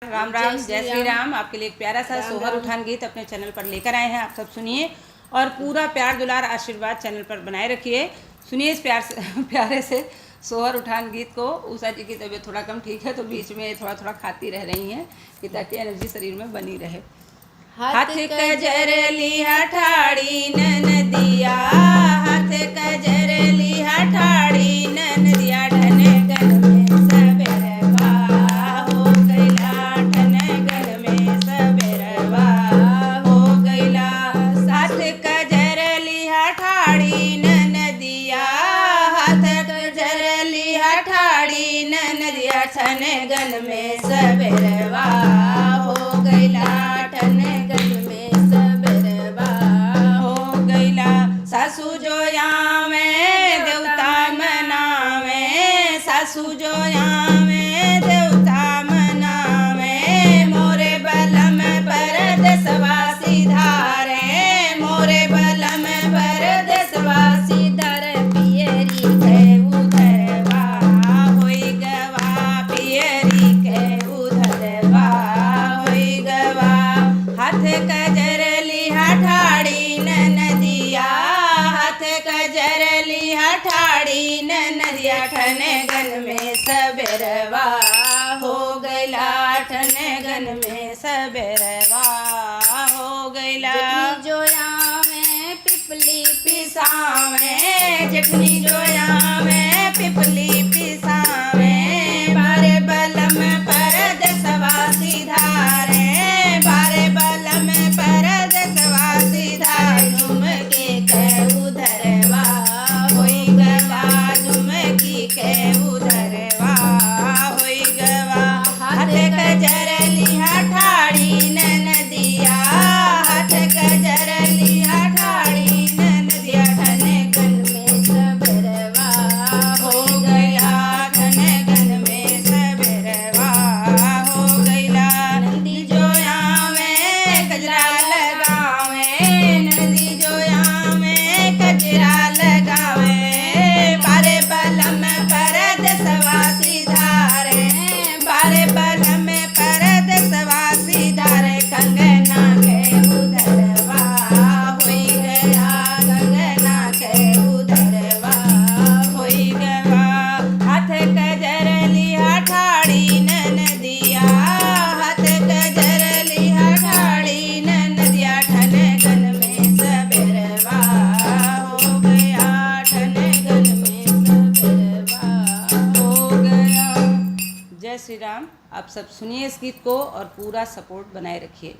राम राम, जय श्री राम। आपके लिए एक प्यारा सा सोहर उठान गीत अपने चैनल पर लेकर आए हैं। आप सब सुनिए और पूरा प्यार दुलार आशीर्वाद चैनल पर बनाए रखिए। सुनिए इस प्यारे से सोहर उठान गीत को। उषा जी की तबीयत थोड़ा कम ठीक है तो बीच में थोड़ा थोड़ा खाती रह रही हैं कि ताकि एनर्जी शरीर में बनी रहे। हाथ कजरली हठाड़ी ननदिया, हाथ कजरली हठाड़ी ननदिया, ढन गन में सबेरवा हो गइला, ढन गन में सबेरवा हो गइला। हाथ कजरली हठाड़ी ननदिया, हाथ कजरली हठाड़ी ननदिया, ढन गन में सबेरवा हो गइला, ढन सासू जो यावे देवता मनावे, सासू जो यावे देवता मनावे, मोरे बलम पर देशवासी धारे, मोरे बलम पर देशवासी धारे, पियरी के उधरवा होई गवा, पियरी के उधरवा होई गवा। हाथ कजरली हठाड़ी ननदिया, कजरली हठाड़ी ननदिया, ठन गन में सबेरवा हो गइला, ठन गन में सबेरवा हो गइला। जोया में पिपली पिसावे, जठनी जोया में पिपली पिसावे, बारे बलम पर देशवासी धारे, बारे बलम पर देशवासी धारे, झुम के उधरवा होई गवा, झुमकी के उधरवा होई गवा। हाथ कजरली हठाड़ी ननदिया, हाथ कजरली हठाड़ी ननदिया, ठन गन में सबेरवा हो गया, ठन गन में सबेरवा हो गइला। नंदी जोया में गजरा लगावे, नंदी जोया गजरा लगावे, बारे बलम पर देशवासी धारे, बारे बलम पर देशवासी धारे, कंगना के उधरवा होई गया, कंगना के उधरवा होई गवा। हाथ कजरली हठाड़ी ननदिया, हाथ कजरली हठाड़ी ननदिया, ठन गन में सबेरवा हो गया, ठन गन में सबेरवा हो गया। जय श्री राम। आप सब सुनिए इस गीत को और पूरा सपोर्ट बनाए रखिए।